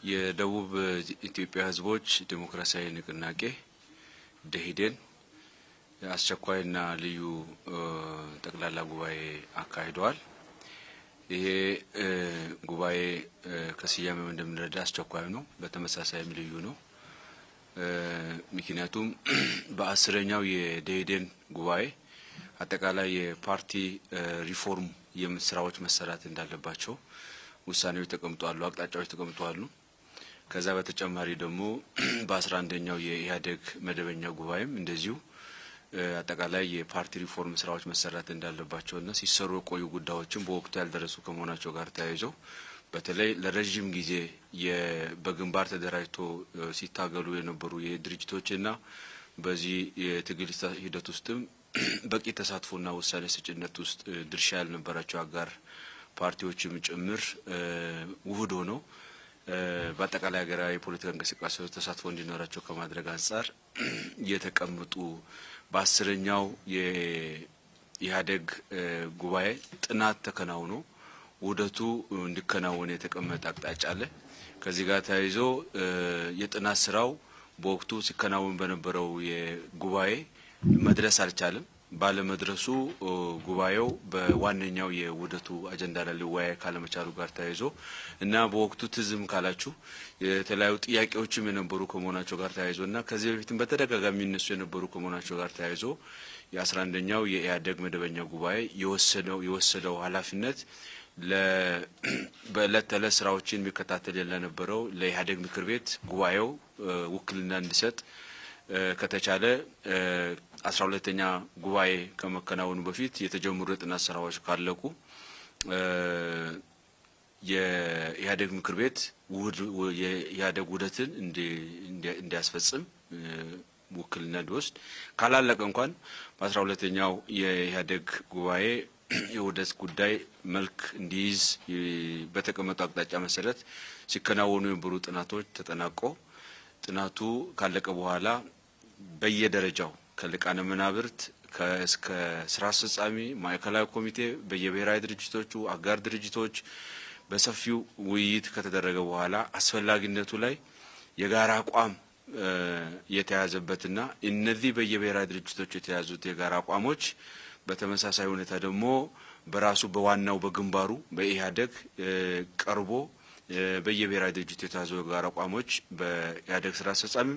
የደቡብ ኢትዮጵያ ህዝቦች ዲሞክራሲያዊ ንቅናቄ ደኢህዴን አስቸኳይና ልዩ ጠቅላላ ጉባኤ አካሂዷል። ይሄ ጉባኤ ከስያሜው እንደምንረዳ አስቸኳይ ነው፣ በተመሳሳይም ልዩ ነው። ምክንያቱም በ10ኛው የደኢህዴን ጉባኤ አጠቃላይ የፓርቲ ሪፎርም የምስራዎች መሰራት እንዳለባቸው ውሳኔዎች ተቀምጧል፣ አቅጣጫዎች ተቀምጧል። ከዛ በተጨማሪ ደግሞ በ11ኛው የኢህአዴግ መደበኛ ጉባኤም እንደዚሁ አጠቃላይ የፓርቲ ሪፎርም ስራዎች መሰራት እንዳለባቸውና ሲሰሩ የቆዩ ጉዳዮችን በወቅቱ ያልደረሱ ከመሆናቸው ጋር ተያይዞ በተለይ ለረጅም ጊዜ በግንባር ተደራጅቶ ሲታገሉ የነበሩ የድርጅቶችና በዚህ የትግል ሂደት ውስጥም በቂ ተሳትፎና ውሳኔ ሰጭነት ውስጥ ድርሻ ያልነበራቸው አጋር ፓርቲዎችም ጭምር ውህድ ሆነው በአጠቃላይ ሀገራዊ ፖለቲካ እንቅስቃሴዎች ተሳትፎ እንዲኖራቸው ከማድረግ አንፃር የተቀመጡ በ10ኛው የኢህአዴግ ጉባኤ ጥናት ተከናውኖ ውህደቱ እንዲከናወን የተቀመጠ አቅጣጫ አለ። ከዚህ ጋር ተያይዞ የጥናት ስራው በወቅቱ ሲከናወን በነበረው የጉባኤ መድረስ አልቻለም። ባለመድረሱ ጉባኤው በዋነኛው የውህደቱ አጀንዳ ላይ ሊወያይ ካለመቻሉ ጋር ተያይዞ እና በወቅቱ ትዝም ካላችሁ የተለያዩ ጥያቄዎችም የነበሩ ከመሆናቸው ጋር ተያይዞና ከዚህ በፊትም በተደጋጋሚ እነሱ የነበሩ ከመሆናቸው ጋር ተያይዞ የ11ኛው የኢህአዴግ መደበኛ ጉባኤ የወሰደው ኃላፊነት በእለት ተዕለት ስራዎችን የሚከታተል የነበረው ለኢህአዴግ ምክር ቤት ጉባኤው ውክልና እንዲሰጥ ከተቻለ 12ኛ ጉባኤ ከመከናወኑ በፊት የተጀመሩ የጥናት ስራዎች ካለቁ የኢህአዴግ ምክር ቤት የኢህአዴግ ውህደትን እንዲያስፈጽም ውክልና እንዲወስድ ካላለቀ እንኳን በ12ኛው የኢህአዴግ ጉባኤ የውህደት ጉዳይ መልክ እንዲይዝ በተቀመጠው አቅጣጫ መሰረት ሲከናወኑ የነበሩ ጥናቶች ተጠናቆ ጥናቱ ካለቀ በኋላ በየደረጃው ከልቃነ መናብርት እስከ ስራ አስፈጻሚ ማዕከላዊ ኮሚቴ በየብሔራዊ ድርጅቶቹ አጋር ድርጅቶች በሰፊው ውይይት ከተደረገ በኋላ አስፈላጊነቱ ላይ የጋራ አቋም የተያዘበትና እነዚህ በየብሔራዊ ድርጅቶች የተያዙት የጋራ አቋሞች በተመሳሳይ ሁኔታ ደግሞ በራሱ በዋናው በግንባሩ በኢህአዴግ ቀርቦ በየብሔራዊ ድርጅቶች የተያዙ የጋራ አቋሞች በኢህአዴግ ስራ አስፈጻሚ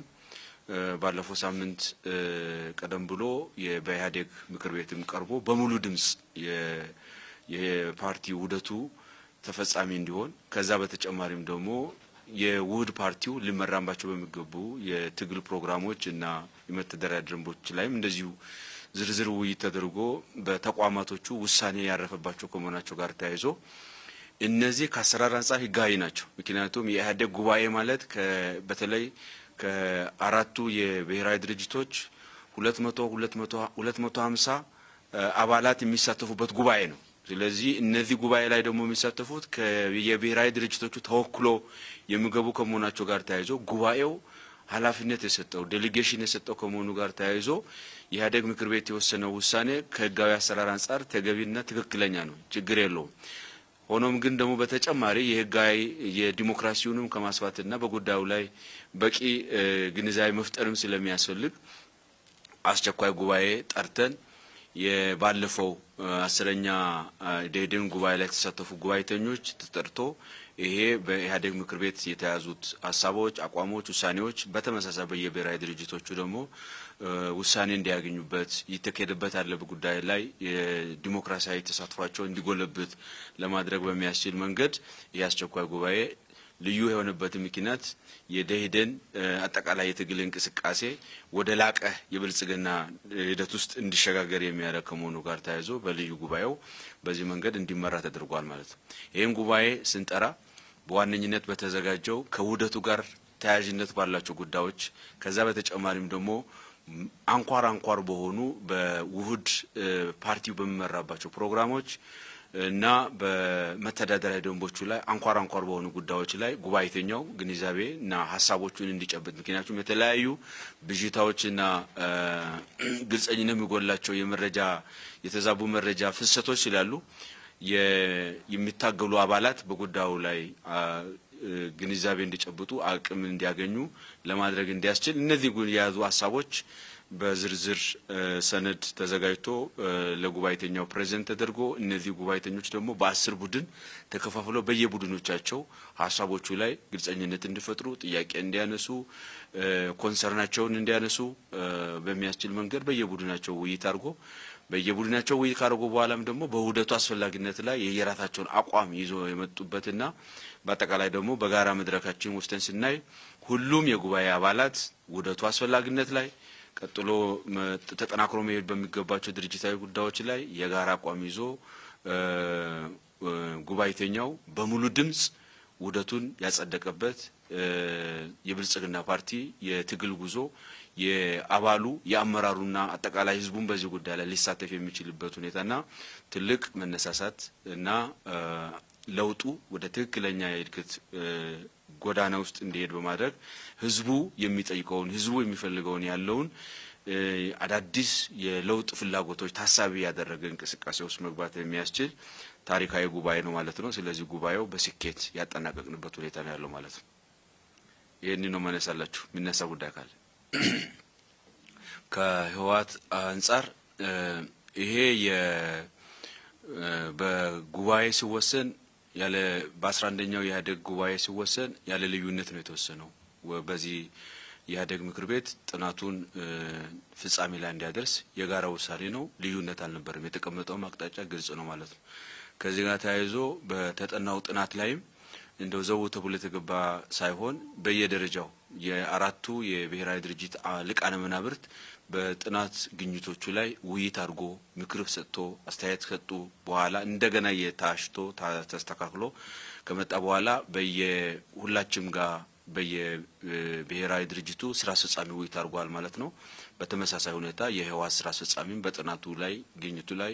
ባለፈው ሳምንት ቀደም ብሎ በኢህአዴግ ምክር ቤትም ቀርቦ በሙሉ ድምጽ የፓርቲ ውህደቱ ተፈጻሚ እንዲሆን ከዛ በተጨማሪም ደግሞ የውህድ ፓርቲው ሊመራባቸው በሚገቡ የትግል ፕሮግራሞች እና የመተዳደሪያ ደንቦች ላይም እንደዚሁ ዝርዝር ውይይት ተደርጎ በተቋማቶቹ ውሳኔ ያረፈባቸው ከመሆናቸው ጋር ተያይዞ እነዚህ ከአሰራር አንፃር ህጋዊ ናቸው። ምክንያቱም የኢህአዴግ ጉባኤ ማለት በተለይ ከአራቱ የብሔራዊ ድርጅቶች 250 አባላት የሚሳተፉበት ጉባኤ ነው። ስለዚህ እነዚህ ጉባኤ ላይ ደግሞ የሚሳተፉት የብሔራዊ ድርጅቶቹ ተወክሎ የሚገቡ ከመሆናቸው ጋር ተያይዞ ጉባኤው ኃላፊነት የሰጠው ዴሊጌሽን የሰጠው ከመሆኑ ጋር ተያይዞ የኢህአዴግ ምክር ቤት የወሰነው ውሳኔ ከህጋዊ አሰራር አንፃር ተገቢና ትክክለኛ ነው፣ ችግር የለውም። ሆኖም ግን ደግሞ በተጨማሪ የህጋዊ የዲሞክራሲውንም ከማስፋትና በጉዳዩ ላይ በቂ ግንዛቤ መፍጠርም ስለሚያስፈልግ አስቸኳይ ጉባኤ ጠርተን የባለፈው 10ኛ ደኢህዴን ጉባኤ ላይ ተሳተፉ ጉባኤተኞች ተጠርቶ ይሄ በኢህአዴግ ምክር ቤት የተያዙት ሐሳቦች፣ አቋሞች፣ ውሳኔዎች በተመሳሳይ በየብሔራዊ ድርጅቶቹ ደግሞ ውሳኔ እንዲያገኙበት ይተከደበት ያለ ጉዳይ ላይ የዲሞክራሲያዊ ተሳትፏቸው እንዲጎለብት ለማድረግ በሚያስችል መንገድ የአስቸኳይ ጉባኤ ልዩ የሆነበት ምክንያት የደኢህዴን አጠቃላይ የትግል እንቅስቃሴ ወደ ላቀ የብልጽግና ሂደት ውስጥ እንዲሸጋገር የሚያደርግ ከመሆኑ ጋር ተያይዞ በልዩ ጉባኤው በዚህ መንገድ እንዲመራ ተደርጓል ማለት ነው። ይሄን ጉባኤ ስንጠራ በዋነኝነት በተዘጋጀው ከውህደቱ ጋር ተያያዥነት ባላቸው ጉዳዮች ከዛ በተጨማሪም ደግሞ አንኳር በሆኑ በውህድ ፓርቲው በሚመራባቸው ፕሮግራሞች እና በመተዳደሪያ ደንቦቹ ላይ አንኳር በሆኑ ጉዳዮች ላይ ጉባኤተኛው ግንዛቤና ሐሳቦቹን እንዲጨብጥ ምክንያቱም የተለያዩ ብዥታዎችና ግልጽኝነት የሚጎላቸው የመረጃ የተዛቡ መረጃ ፍሰቶች ስላሉ የሚታገሉ አባላት በጉዳዩ ላይ ግንዛቤ እንዲጨብጡ አቅም እንዲያገኙ ለማድረግ እንዲያስችል እነዚህ የያዙ ሐሳቦች በዝርዝር ሰነድ ተዘጋጅቶ ለጉባኤተኛው ፕሬዘንት ተደርጎ እነዚህ ጉባኤተኞች ደግሞ በ10 ቡድን ተከፋፍለው በየቡድኖቻቸው ሐሳቦቹ ላይ ግልጽኝነት እንዲፈጥሩ ጥያቄ እንዲያነሱ ኮንሰርናቸውን እንዲያነሱ በሚያስችል መንገድ በየቡድናቸው ውይይት አድርጎ በየቡድናቸው ውይይት ካደረጉ በኋላም ደግሞ በውህደቱ አስፈላጊነት ላይ የየራሳቸውን አቋም ይዞ የመጡበትና በአጠቃላይ ደግሞ በጋራ መድረካችን ውስጥን ስናይ ሁሉም የጉባኤ አባላት ውህደቱ አስፈላጊነት ላይ ቀጥሎ ተጠናክሮ መሄድ በሚገባቸው ድርጅታዊ ጉዳዮች ላይ የጋራ አቋም ይዞ ጉባኤተኛው በሙሉ ድምጽ ውህደቱን ያጸደቀበት የብልጽግና ፓርቲ የትግል ጉዞ የአባሉ የአመራሩና አጠቃላይ ህዝቡን በዚህ ጉዳይ ላይ ሊሳተፍ የሚችልበት ሁኔታና ትልቅ መነሳሳት እና ለውጡ ወደ ትክክለኛ የእድገት ጎዳና ውስጥ እንዲሄድ በማድረግ ህዝቡ የሚጠይቀውን ህዝቡ የሚፈልገውን ያለውን አዳዲስ የለውጥ ፍላጎቶች ታሳቢ ያደረገ እንቅስቃሴ ውስጥ መግባት የሚያስችል ታሪካዊ ጉባኤ ነው ማለት ነው። ስለዚህ ጉባኤው በስኬት ያጠናቀቅንበት ሁኔታ ነው ያለው ማለት ነው። ይሄን ነው ማነሳላችሁ ምንነሳ ጉዳይ ካለ ከህዋት አንፃር ይሄ በጉባኤ ሲወሰን ያለ በ11ኛው የኢህአዴግ ጉባኤ ሲወሰን ያለ ልዩነት ነው የተወሰነው። በዚህ የኢህአዴግ ምክር ቤት ጥናቱን ፍጻሜ ላይ እንዲያደርስ የጋራ ውሳኔ ነው። ልዩነት አልነበረም። የተቀመጠው አቅጣጫ ግልጽ ነው ማለት ነው። ከዚህ ጋር ተያይዞ በተጠናው ጥናት ላይም እንደው ዘው ተብሎ የተገባ ሳይሆን በየደረጃው የአራቱ የብሔራዊ ድርጅት ሊቃነ መናብርት በጥናት ግኝቶቹ ላይ ውይይት አድርጎ ምክር ሰጥቶ አስተያየት ሰጡ በኋላ እንደገና የታሽቶ ተስተካክሎ ከመጣ በኋላ በየሁላችም ጋር በየብሔራዊ ድርጅቱ ስራ አስፈጻሚ ውይይት አድርጓል ማለት ነው። በተመሳሳይ ሁኔታ የህዋት ስራ አስፈጻሚም በጥናቱ ላይ ግኝቱ ላይ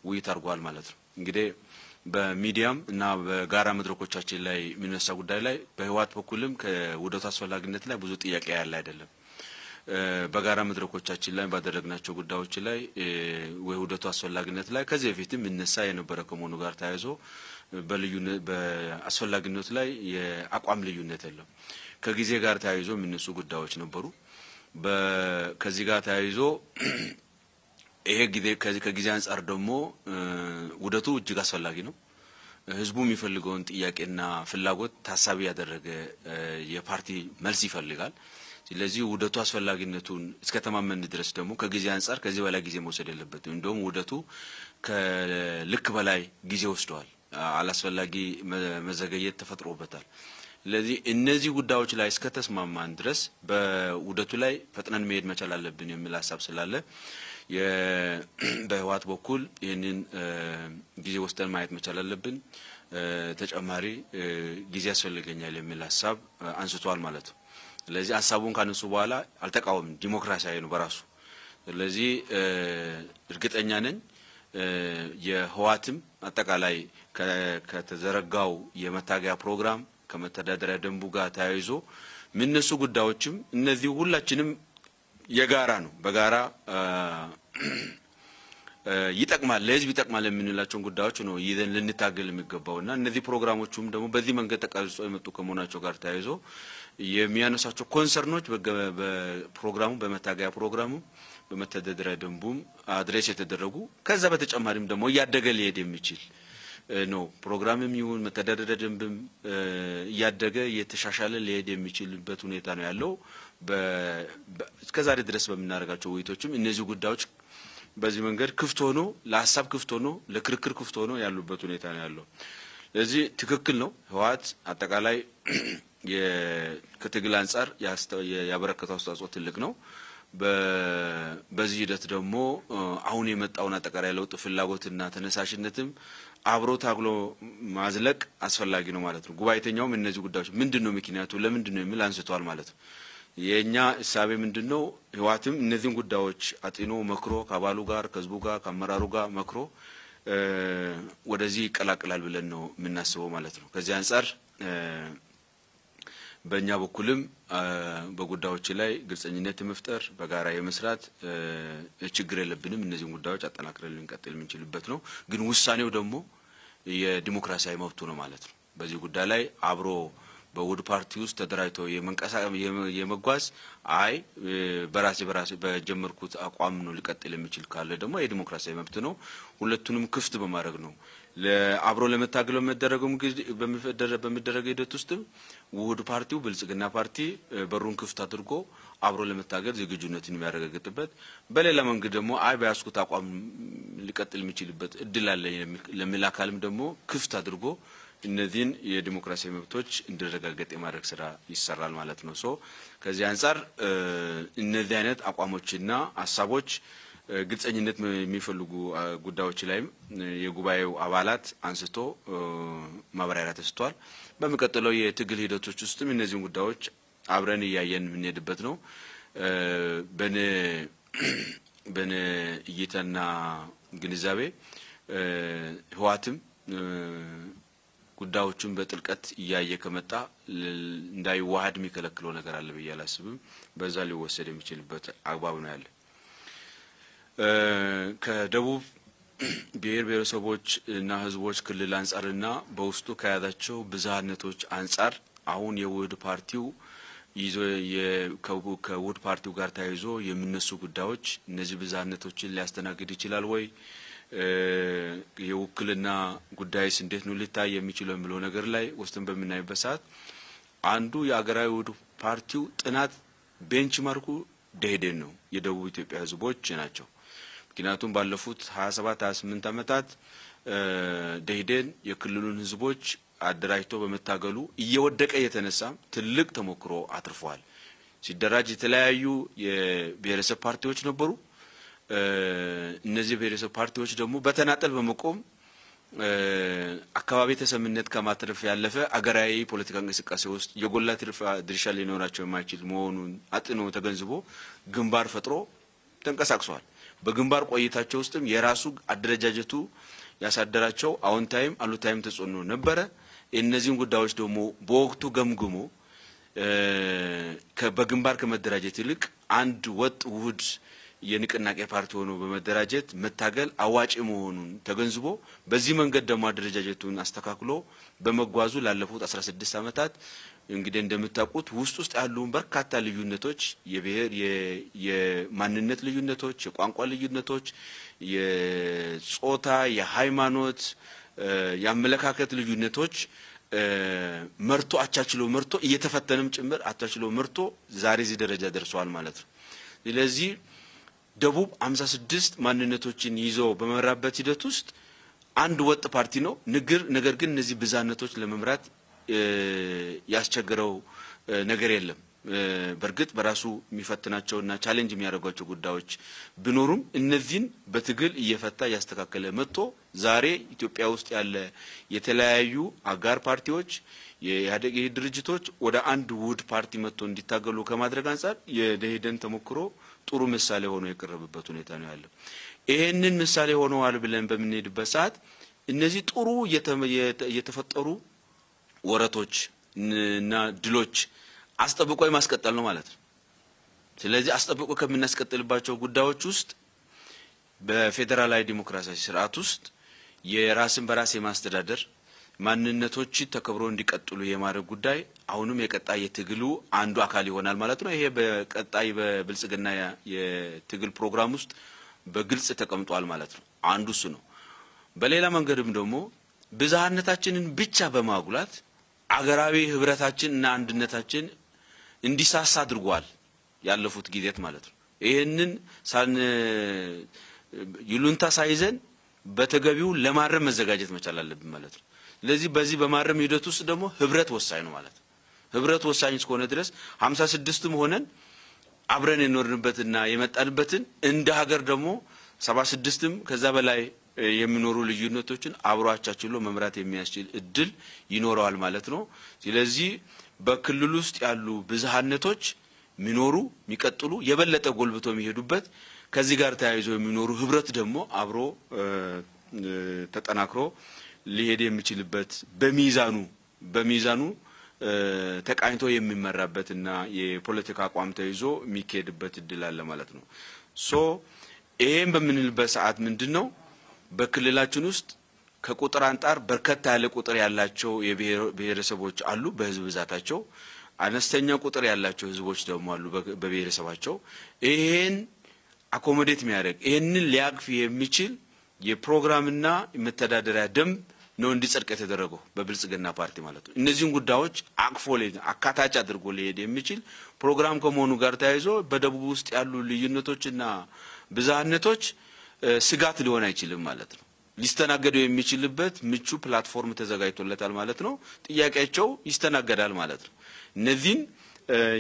ውይይት አድርጓል ማለት ነው። እንግዲህ በሚዲያም እና በጋራ መድረኮቻችን ላይ የሚነሳ ጉዳይ ላይ በህዋት በኩልም ከውህደቱ አስፈላጊነት ላይ ብዙ ጥያቄ ያለ አይደለም። በጋራ መድረኮቻችን ላይ ባደረግናቸው ጉዳዮች ላይ ውህደቱ አስፈላጊነት ላይ ከዚህ በፊትም እነሳ የነበረ ከመሆኑ ጋር ተያይዞ በልዩነት በአስፈላጊነት ላይ የአቋም ልዩነት የለም። ከጊዜ ጋር ተያይዞ የሚነሱ ጉዳዮች ነበሩ። ከዚህ ጋር ተያይዞ ይሄ ከጊዜ አንፃር ደግሞ ውህደቱ እጅግ አስፈላጊ ነው። ህዝቡ የሚፈልገውን ጥያቄና ፍላጎት ታሳቢ ያደረገ የፓርቲ መልስ ይፈልጋል። ስለዚህ ውህደቱ አስፈላጊነቱን እስከተማመን ድረስ ደግሞ ከጊዜ አንፃር ከዚህ በላይ ጊዜ መውሰድ የለበትም። እንደውም ውህደቱ ከልክ በላይ ጊዜ ወስዷል። አላስፈላጊ መዘገየት ተፈጥሮበታል። ስለዚህ እነዚህ ጉዳዮች ላይ እስከተስማማን ድረስ በውህደቱ ላይ ፈጥነን መሄድ መቻል አለብን የሚል ሐሳብ ስላለ በህዋት በኩል ይሄንን ጊዜ ወስደን ማየት መቻል አለብን። ተጨማሪ ጊዜ ያስፈልገኛል የሚል ሐሳብ አንስቷል ማለት ነው። ስለዚህ ሐሳቡን ካነሱ በኋላ አልተቃወም ዲሞክራሲያዊ ነው በራሱ። ስለዚህ እርግጠኛ ነኝ የህዋትም አጠቃላይ ከተዘረጋው የመታገያ ፕሮግራም ከመተዳደሪያ ደንቡ ጋር ተያይዞ ምንነሱ ጉዳዮችም እነዚህ ሁላችንም የጋራ ነው በጋራ ይጠቅማል ለህዝብ ይጠቅማል የምንላቸው ጉዳዮች ነው ይዘን ልንታገል የሚገባውና እነዚህ ፕሮግራሞቹም ደግሞ በዚህ መንገድ ተቀርጾ የመጡ ከመሆናቸው ጋር ተያይዞ የሚያነሳቸው ኮንሰርኖች በፕሮግራሙ በመታገያ ፕሮግራሙ በመተዳደሪያ ደንቡም አድሬስ የተደረጉ ከዛ በተጨማሪም ደግሞ ያደገ ሊሄድ የሚችል ነው። ፕሮግራምም ይሁን መተዳደሪያ ደንብም ያደገ የተሻሻለ ሊሄድ የሚችልበት ሁኔታ ነው ያለው። እስከዛሬ ድረስ በመናረጋቸው ውይይቶችም እነዚህ ጉዳዮች በዚህ መንገድ ክፍት ሆኖ ለሐሳብ ክፍት ሆኖ ለክርክር ክፍት ሆኖ ያሉበት ሁኔታ ነው ያለው። ስለዚህ ትክክል ነው። ህዋት አጠቃላይ የከትግል አንፃር ያበረከተው አስተዋጽኦ ትልቅ ነው። በዚህ ሂደት ደግሞ አሁን የመጣውን አጠቃላይ ለውጥ ፍላጎትና ተነሳሽነትም አብሮ ታግሎ ማዝለቅ አስፈላጊ ነው ማለት ነው። ጉባኤተኛውም እነዚህ ጉዳዮች ምንድነው ምክንያቱ ለምንድነው የሚል አንስቷል ማለት ነው። የኛ ሐሳብ ምንድነው ህዋትም እነዚህን ጉዳዮች አጥኖ መክሮ ከአባሉ ጋር ከህዝቡ ጋር ከአመራሩ ጋር መክሮ ወደዚህ ይቀላቀላል ብለን ነው የምናስበው ማለት ነው። ከዚህ አንፃር በእኛ በኩልም በጉዳዮች ላይ ግልጽኝነት መፍጠር በጋራ የመስራት ችግር የለብንም። እነዚህ ጉዳዮች አጠናክረን ልንቀጥል የምንችልበት ነው። ግን ውሳኔው ደግሞ የዲሞክራሲያዊ መብቱ ነው ማለት ነው። በዚህ ጉዳይ ላይ አብሮ በውድ ፓርቲ ውስጥ ተደራጅቶ የመጓዝ በራሴ በጀመርኩት አቋም ነው ሊቀጥል የሚችል ካለ ደግሞ የዲሞክራሲያዊ መብት ነው። ሁለቱንም ክፍት በማድረግ ነው ለአብሮ ለመታገል በሚደረግ ሂደት ውስጥ ውድ ፓርቲው ብልጽግና ፓርቲ በሩን ክፍት አድርጎ አብሮ ለመታገል ዝግጁነትን የሚያረጋግጥበት በሌላ መንገድ ደግሞ በያስኩት አቋም ሊቀጥል የሚችልበት እድል አለ ለሚል አካልም ደግሞ ክፍት አድርጎ እነዚህን የዲሞክራሲያዊ መብቶች እንዲረጋገጥ የማድረግ ስራ ይሰራል ማለት ነው። ከዚህ አንፃር እነዚህ አይነት አቋሞችና ሐሳቦች ግልጽኝነት የሚፈልጉ ጉዳዮች ላይም የጉባኤው አባላት አንስቶ ማብራሪያ ተሰጥቷል። በመቀጠለው የትግል ሂደቶች ውስጥም እነዚህን ጉዳዮች አብረን ያየን የምንሄድበት ነው። በነ እይታና ግንዛቤ ህዋትም ጉዳዮችን በጥልቀት ያየ ከመጣ እንዳይዋሃድ የሚከለክለው ነገር አለ ብዬ አላስብም። በዛ ሊወሰድ የሚችልበት አግባብ ነው ያለ። ከደቡብ ብሔር ብሔረሰቦች እና ህዝቦች ክልል አንፃርና በውስጡ ከያዛቸው ብዝሃነቶች አንፃር አሁን የውህድ ፓርቲው ይዞ ከውህድ ፓርቲው ጋር ተያይዞ የሚነሱ ጉዳዮች እነዚህ ብዝሃነቶችን ሊያስተናግድ ይችላል ወይ? የውክልና ጉዳይስ እንዴት ነው ሊታይ የሚችለው የሚለው ነገር ላይ ወስተን በመናይበት ሰዓት አንዱ የአገራዊ ውህድ ፓርቲው ጥናት ቤንችማርኩ ደኢህዴን ነው፣ የደቡብ ኢትዮጵያ ህዝቦች ናቸው። ምክንያቱም ባለፉት 27-28 አመታት ደኢህዴን የክልሉን ህዝቦች አደራጅቶ በመታገሉ እየወደቀ የተነሳ ትልቅ ተሞክሮ አትርፏል። ሲደራጅ የተለያዩ የብሔረሰብ ፓርቲዎች ነበሩ። እነዚህ ብሔረሰብ ፓርቲዎች ደግሞ በተናጠል በመቆም አካባቢ ተሰምነት ከማትረፍ ያለፈ አገራዊ ፖለቲካ እንቅስቃሴ ውስጥ የጎላ ድርሻ ሊኖራቸው የማይችል መሆኑን አጥኖ ተገንዝቦ ግንባር ፈጥሮ ተንቀሳቅሷል። በግንባር ቆይታቸው ውስጥም የራሱ አደረጃጀቱ ያሳደራቸው አዎንታዊም አሉታዊም ተጽዕኖ ነበረ። እነዚህን ጉዳዮች ደግሞ በወቅቱ ገምግሞ በግንባር ከመደራጀት ይልቅ አንድ ወጥ ውህድ የንቅናቄ ፓርቲ ሆኖ በመደራጀት መታገል አዋጪ መሆኑን ተገንዝቦ በዚህ መንገድ ደግሞ አደረጃጀቱን አስተካክሎ በመጓዙ ላለፉት 16 አመታት እንግዲህ እንደምታውቁት ውስጥ ያሉ በርካታ ልዩነቶች የብሔር የማንነት ልዩነቶች፣ የቋንቋ ልዩነቶች፣ የጾታ፣ የሃይማኖት፣ የአመለካከት ልዩነቶች መርቶ አቻችሎ መርቶ እየተፈተነም ጭምር አቻችሎ መርቶ ዛሬ እዚህ ደረጃ ደርሷል ማለት ነው። ስለዚህ ደቡብ 56 ማንነቶችን ይዞ በመራበት ሂደት ውስጥ አንድ ወጥ ፓርቲ ነው። ነገር ግን እነዚህ ብዛነቶች ለመምራት ያስቸገረው ነገር የለም። በርግጥ በራሱ የሚፈትናቸውና ቻሌንጅ የሚያደርጓቸው ጉዳዮች ቢኖሩም እነዚህን በትግል እየፈታ ያስተካከለ መጥቶ ዛሬ ኢትዮጵያ ውስጥ ያለ የተለያዩ አጋር ፓርቲዎች የኢህአዴግ ድርጅቶች ወደ አንድ ውህድ ፓርቲ መጥቶ እንዲታገሉ ከማድረግ አንፃር የደኢህዴን ተሞክሮ ጥሩ ምሳሌ ሆኖ የቀረበበት ሁኔታ ነው ያለው። ይሄንን ምሳሌ ሆነዋል ብለን በመንሄድበት ሰዓት እነዚህ ጥሩ የተፈጠሩ ወረቶች እና ድሎች አስጠብቆ ማስቀጠል ነው ማለት ነው። ስለዚህ አስጠብቆ ከምናስቀጥልባቸው ጉዳዮች ውስጥ በፌደራላዊ ዲሞክራሲያዊ ስርዓት ውስጥ የራስን በራስ የማስተዳደር ማንነቶች ተከብሮ እንዲቀጥሉ የማድረግ ጉዳይ አሁንም የቀጣይ የትግሉ አንዱ አካል ይሆናል ማለት ነው። ይሄ በቀጣይ በብልጽግና የትግል ፕሮግራም ውስጥ በግልጽ ተቀምጧል ማለት ነው። አንዱ እሱ ነው። በሌላ መንገድም ደግሞ ብዝሃነታችንን ብቻ በማጉላት አገራዊ ህብረታችንና አንድነታችን እንዲሳሳ አድርጓል ያለፉት ጊዜያት ማለት ነው። ይሄንን ይሉንታ ሳይዘን በተገቢው ለማረም መዘጋጀት መቻል አለብን ማለት ነው። ስለዚህ በዚህ በማረም ሂደት ውስጥ ደግሞ ህብረት ወሳኝ ነው ማለት ነው። ህብረት ወሳኝ እስከሆነ ድረስ 56ም ሆነን አብረን የኖርንበትና የመጣንበትን እንደ ሀገር ደግሞ 76ም ከዛ በላይ የሚኖሩ ልዩነቶችን አብሮአቻችሎ መምራት የሚያስችል እድል ይኖራል ማለት ነው። ስለዚህ በክልሉ ውስጥ ያሉ ብዝሃነቶች ሚኖሩ ሚቀጥሉ የበለጠ ጎልብቶ የሚሄዱበት ከዚህ ጋር ተያይዞ የሚኖሩ ህብረት ደግሞ አብሮ ተጠናክሮ ሊሄድ የሚችልበት በሚዛኑ ተቃኝቶ የሚመራበትና የፖለቲካ አቋም ተይዞ የሚካሄድበት እድል አለ ማለት ነው ሶ ይሄን በምንልበት ሰዓት ምንድነው በክልላችን ውስጥ ከቁጥር አንጣር በርከት ያለ ቁጥር ያላቸው የብሔረሰቦች አሉ በህዝብ ብዛታቸው አነስተኛ ቁጥር ያላቸው ህዝቦች ደግሞ አሉ በብሔረሰባቸው ይሄን አኮሞዴት የሚያደርግ ይሄንን ሊያቅፍ የሚችል የፕሮግራምና የመተዳደሪያ ደንብ ነው እንዲጸድቅ የተደረገው በብልጽግና ፓርቲ ማለት ነው እነዚህን ጉዳዮች አቅፎ አካታች አድርጎ ሊሄድ የሚችል ፕሮግራም ከመሆኑ ጋር ተያይዞ በደቡብ ውስጥ ያሉ ልዩነቶችና ብዛህነቶች ስጋት ሊሆን አይችልም ማለት ነው ሊስተናገዱ የሚችልበት ምቹ ፕላትፎርም ተዘጋጅቶለታል ማለት ነው ጥያቄያቸው ይስተናገዳል ማለት ነው እነዚህን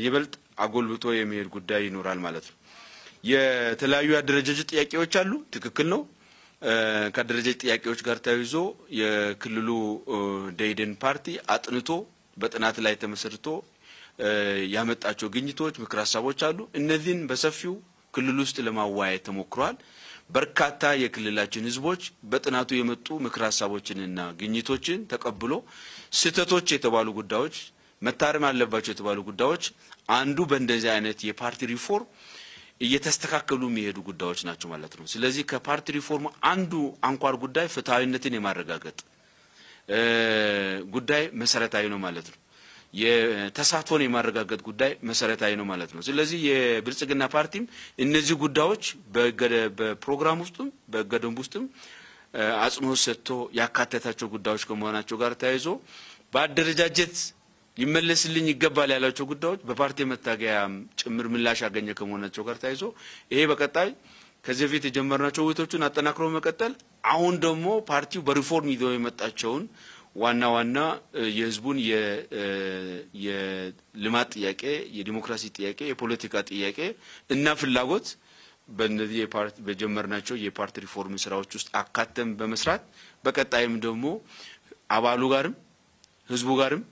ይበልጥ አጎልብቶ የሚሄድ ጉዳይ ይኖራል ማለት ነው የተለያዩ አደረጃጀት ጥያቄዎች አሉ ትክክል ነው ከአደረጃጀት ጥያቄዎች ጋር ተያይዞ የክልሉ ደኢህዴን ፓርቲ አጥንቶ በጥናት ላይ ተመሰርቶ ያመጣቸው ግኝቶች ምክር ሐሳቦች አሉ እነዚህን በሰፊው ክልሉ ውስጥ ለማዋየት ተሞክሯል በርካታ የክልላችን ህዝቦች በጥናቱ የመጡ ምክር ሐሳቦችንና ግኝቶችን ተቀብሎ ስህተቶች የተባሉ ጉዳዮች መታረም አለባቸው የተባሉ ጉዳዮች አንዱ በእንደዚህ አይነት የፓርቲ ሪፎርም እየተስተካከሉ የሚሄዱ ጉዳዮች ናቸው ማለት ነው ስለዚህ ከፓርቲ ሪፎርም አንዱ አንኳር ጉዳይ ፍትሃዊነትን የማረጋገጥ ጉዳይ መሰረታዊ ነው ማለት ነው የተሳትፎን የማረጋገጥ ጉዳይ መሰረታዊ ነው ማለት ነው ስለዚህ የብልጽግና ፓርቲም እነዚህ ጉዳዮች በፕሮግራም ውስጥም በገደም ውስጥም አጽንኦት ሰጥቶ ያካተታቸው ጉዳዮች ከመሆናቸው ጋር ተያይዞ በአደረጃጀት ሊመለስልኝ ይገባል ያላቸው ጉዳዮች በፓርቲ መታገያ ጭምር ምላሽ ያገኘ ከመሆናቸው ጋር ተያይዞ ይሄ በቀጣይ ከዚህ በፊት የጀመርናቸው ውይይቶችን አጠናክሮ መቀጠል አሁን ደግሞ ፓርቲው በሪፎርም ይዞ የመጣቸውን ዋና የህዝቡን የልማት ጥያቄ የዲሞክራሲ ጥያቄ የፖለቲካ ጥያቄ እና ፍላጎት በእነዚህ የፓርቲ በጀመርናቸው የፓርቲ ሪፎርም ስራዎች ውስጥ አካተም በመስራት በቀጣይም ደግሞ አባሉ ጋርም ህዝቡ ጋርም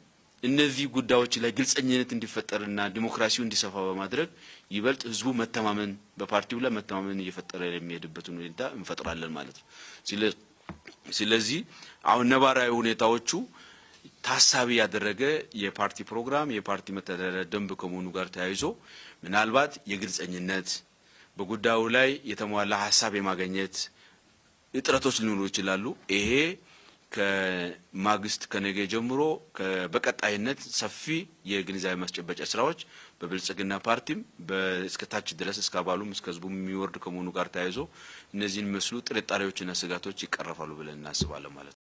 እነዚህ ጉዳዮች ላይ ግልጽኝነት እንዲፈጠርና ዲሞክራሲው እንዲሰፋ በማድረግ ይበልጥ ህዝቡ መተማመን በፓርቲው ላይ መተማመን እየፈጠረ የሚሄድበት ሁኔታ እንፈጥራለን ማለት ነው ስለዚህ አሁን ነባራዊ ሁኔታዎቹ ታሳቢ ያደረገ የፓርቲ ፕሮግራም የፓርቲ መተዳደሪያ ደንብ ከመሆኑ ጋር ተያይዞ ምናልባት የግልጽኝነት በጉዳዩ ላይ የተሟላ ሐሳብ የማግኘት እጥረቶች ሊኖሩ ይችላሉ ይሄ ከማግስት ከነገ ጀምሮ በቀጣይነት ሰፊ የግንዛቤ ማስጨበጫ ስራዎች በብልጽግና ፓርቲም በእስከታች ድረስ እስከ አባሉም እስከ ህዝቡም የሚወርድ ከመሆኑ ጋር ተያይዞ እነዚህን መስሉ ጥርጣሬዎችና ስጋቶች ይቀርፋሉ ብለን እናስባለን ማለት ነው